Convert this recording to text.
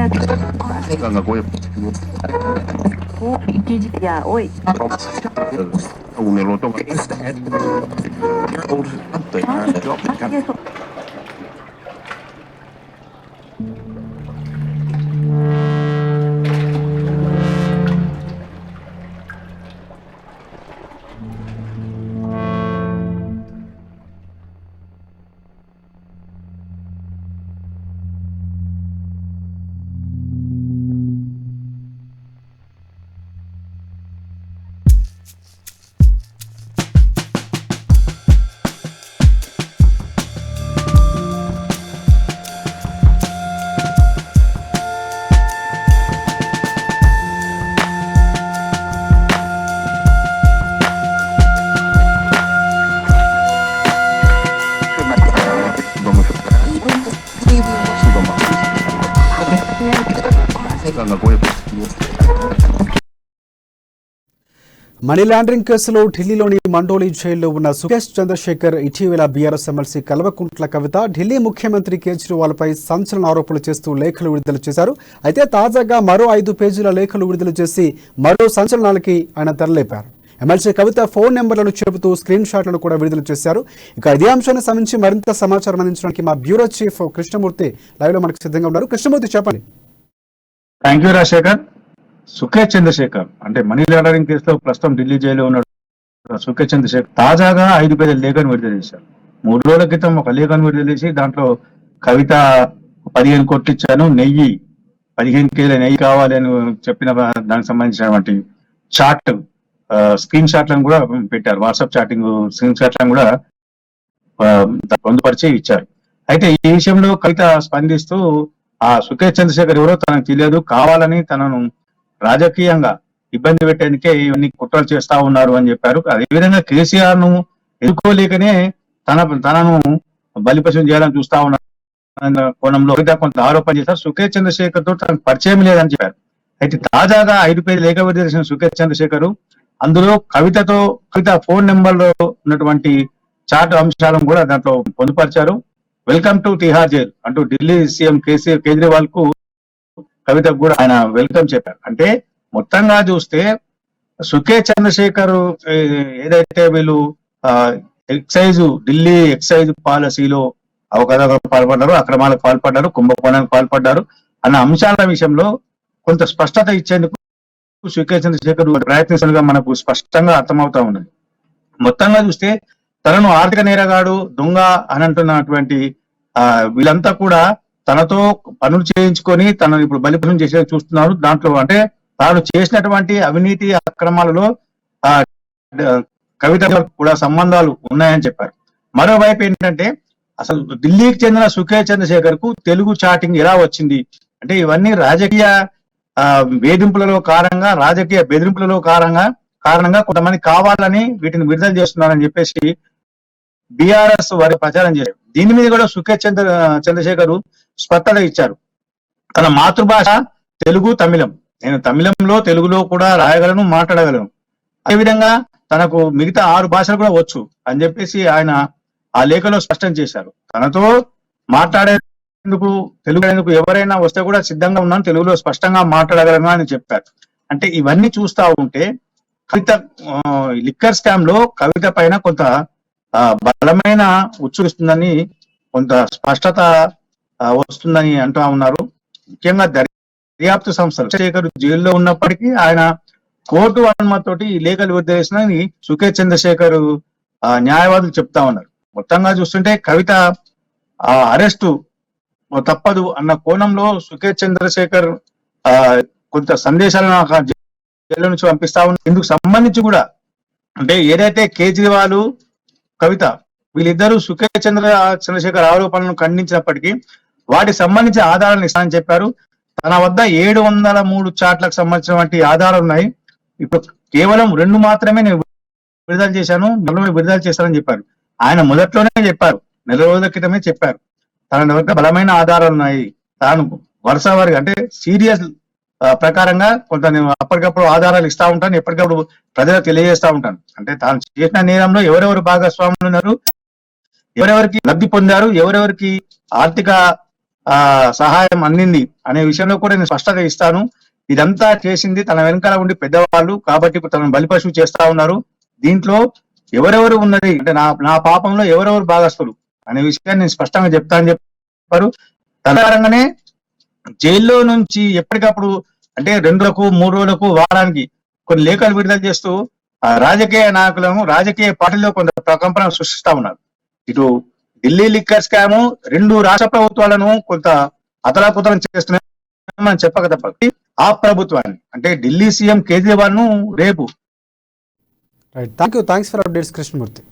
Ganga Goya. Ya, hoy. Un eloto. Money laundering కేసులో ఢిల్లీలోని మండోలి జైల్లో ఉన్న సుకేష్ చంద్రశేఖర్ ఇటీవల బీఆర్ఎస్ ఎమ్మెల్సీ కల్వకుంట్ల కవిత ఢిల్లీ ముఖ్యమంత్రి కేజ్రీవాల్ పై సంచలన ఆరోపణలు చేస్తూ లేఖలు విడుదల చేశారు. అయితే తాజాగా మరో 5 పేజీల లేఖలు విడుదల చేసి మరో సంచలనాలకి ఆయన తెరలేపారు. ఎమ్మెల్సీ కవిత ఫోన్ నెంబర్లను చెబుతూ స్క్రీన్ షాట్లను కూడా విడుదల చేశారు. ఇక ఇదే అంశానికి సంబంధించి మరింత సమాచారం అందించడానికి మా బ్యూరో చీఫ్ కృష్ణమూర్తి లైవ్ లో మనకు సిద్ధంగా ఉన్నారు. కృష్ణమూర్తి, చెప్పండి. Thank you Rajasekhar. సుకేష్ చంద్రశేఖర్ అంటే మనీ లాండరింగ్ కేసులో ప్రస్తుతం ఢిల్లీ జైల్లో ఉన్న సుకేష్ చంద్రశేఖర్ తాజాగా 5 పేజీల లేఖను విడుదల చేశారు. 3 రోజుల క్రితం ఒక లేఖను విడుదల చేసి దాంట్లో కవిత 15 కోట్లు ఇచ్చాను, 15 కేజీల నెయ్యి కావాలి అని చెప్పిన దానికి సంబంధించినటువంటి చాట్ స్క్రీన్ షాట్లను కూడా పెట్టారు. వాట్సాప్ చాటింగ్ స్క్రీన్ షాట్లను కూడా పొందుపరిచి ఇచ్చారు. అయితే ఈ విషయంలో కవిత స్పందిస్తూ ఆ సుకేష్ చంద్రశేఖర్ ఎవరో తనకు తెలియదు, కావాలని తనను రాజకీయంగా ఇబ్బంది పెట్టేందుకే ఇవన్నీ కుట్రలు చేస్తా ఉన్నారు అని చెప్పారు. అదేవిధంగా కేసీఆర్ ను ఎదుర్కోలేకనే తనను బలిపశం చేయాలని చూస్తా ఉన్నారు కోణంలో కొంత ఆరోపణ చేశారు. సుకేష్ చంద్రశేఖర్ తో తనకు పరిచయం లేదని చెప్పారు. అయితే తాజాగా 5 పేజీల లేఖ విడుదల చేసిన సుకేష్ చంద్రశేఖర్ అందులో కవిత ఫోన్ నెంబర్ లో ఉన్నటువంటి చాట్ అంశాలను కూడా దాంట్లో పొందుపరిచారు. వెల్కమ్ టు తిహార్ జైల్ అంటూ ఢిల్లీ సీఎం కేజ్రీవాల్ కు కవితకు కూడా ఆయన వెల్కమ్ చెప్పారు. అంటే మొత్తంగా చూస్తే సుకేష్ చంద్రశేఖర్ ఏదైతే వీళ్ళు ఢిల్లీ ఎక్సైజ్ పాలసీలో అవకతవకలకు పాల్పడ్డారు, అక్రమాలకు పాల్పడ్డారు, కుంభకోణానికి పాల్పడ్డారు అన్న అంశాల విషయంలో కొంత స్పష్టత ఇచ్చేందుకు సుకేష్ చంద్రశేఖర్ ప్రయత్నిస్తున్నగా మనకు స్పష్టంగా అర్థమవుతా ఉన్నది. మొత్తంగా చూస్తే తనను ఆర్థిక నేరగాడు, దొంగ అని అంటున్నటువంటి వీళ్ళంతా కూడా తనతో పనులు చేయించుకొని తనను ఇప్పుడు బలిపశం చేసే చూస్తున్నారు. దాంట్లో అంటే తాను చేసినటువంటి అవినీతి అక్రమాలలో కవిత కూడా సంబంధాలు ఉన్నాయని చెప్పారు. మరోవైపు ఏంటంటే అసలు ఢిల్లీకి చెందిన సుకేష్ చంద్రశేఖర్ కు తెలుగు చాటింగ్ ఎలా వచ్చింది అంటే ఇవన్నీ రాజకీయ వేధింపులలో రాజకీయ బెదిరింపులలో కారణంగా కొంతమంది కావాలని వీటిని విడుదల చేస్తున్నారని చెప్పేసి బీఆర్ఎస్ వారి ప్రచారం చేశారు. దీని మీద కూడా సుకేష్ చంద్రశేఖర్ స్పష్టత ఇచ్చారు. తన మాతృభాష తెలుగు, తమిళం. నేను తమిళంలో తెలుగులో కూడా రాయగలను, మాట్లాడగలను. అదేవిధంగా తనకు మిగతా 6 భాషలు కూడా వచ్చు అని చెప్పేసి ఆయన ఆ లేఖలో స్పష్టం చేశారు. తనతో మాట్లాడేందుకు తెలుగు ఎవరైనా వస్తే కూడా సిద్ధంగా ఉన్నాను, తెలుగులో స్పష్టంగా మాట్లాడగలను అని చెప్పారు. అంటే ఇవన్నీ చూస్తా ఉంటే కవిత లిక్కర్ స్కామ్ లో కవిత పైన కొంత బలమైన ఉచ్చురిస్తుందని, కొంత స్పష్టత వస్తుందని అంటూ ఉన్నారు. ముఖ్యంగా దర్యాప్తు సంస్థలు శేఖర్ జైల్లో ఉన్నప్పటికీ ఆయన కోర్టు అనుమతితోటి ఈ లేఖలు విడుదల చేసిన సుకేష్ చంద్రశేఖర్ న్యాయవాదులు చెప్తా ఉన్నారు. మొత్తంగా చూస్తుంటే కవిత అరెస్టు తప్పదు అన్న కోణంలో సుకేష్ చంద్రశేఖర్ కొంత సందేశాలను జైలు నుంచి పంపిస్తా ఉన్నారు. ఇందుకు సంబంధించి కూడా అంటే ఏదైతే కేజ్రీవాల్, కవిత వీళ్ళిద్దరూ సుకేష్ చంద్రశేఖర్ ఆరోపణలను ఖండించినప్పటికీ వాటికి సంబంధించిన ఆధారాలను ఇస్తానని చెప్పారు. తన వద్ద 703 చాట్లకు సంబంధించినటువంటి ఆధారాలు ఉన్నాయి. ఇప్పుడు కేవలం 2 మాత్రమే నేను విడుదల చేశాను, 4 విడుదల చేశానని చెప్పారు. ఆయన మొదట్లోనే చెప్పారు, 4 రోజుల క్రితమే చెప్పారు తన వద్ద బలమైన ఆధారాలు ఉన్నాయి. తాను వరుస వారిగా అంటే సీరియస్ ప్రకారంగా కొంత నేను అప్పటికప్పుడు ఆధారాలు ఇస్తా ఉంటాను, ఎప్పటికప్పుడు ప్రజలకు తెలియజేస్తా ఉంటాను. అంటే తాను చేసిన నేరంలో ఎవరెవరు భాగస్వాములు ఉన్నారు, ఎవరెవరికి లబ్ధి పొందారు, ఎవరెవరికి ఆర్థిక సహాయం అందింది అనే విషయంలో కూడా నేను స్పష్టత ఇస్తాను. ఇదంతా చేసింది తన వెనకాల ఉండి పెద్దవాళ్ళు కాబట్టి ఇప్పుడు తనను బలిపశువు చేస్తా ఉన్నారు. దీంట్లో ఎవరెవరు ఉన్నది అంటే నా పాపంలో ఎవరెవరు భాగస్తులు అనే విషయాన్ని నేను స్పష్టంగా చెప్తా అని చెప్పారు. తదనంగానే జైల్లో నుంచి ఎప్పటికప్పుడు అంటే 2 రోజులకు 3 రోజులకు వారానికి కొన్ని లేఖలు విడుదల చేస్తూ రాజకీయ నాయకులను రాజకీయ పార్టీలో కొంత ప్రకంపన సృష్టిస్తా ఉన్నారు. ఇటు ఢిల్లీ లిక్కర్ స్కాము 2 రాష్ట్ర ప్రభుత్వాలను కొంత అతలాకుతలం చేస్తున్నాయని మనం చెప్పక తప్పదు. ఆ ప్రభుత్వాన్ని అంటే ఢిల్లీ సీఎం కేజ్రీవాల్ ను రేపు right, thanks for updates Krishnamurthy.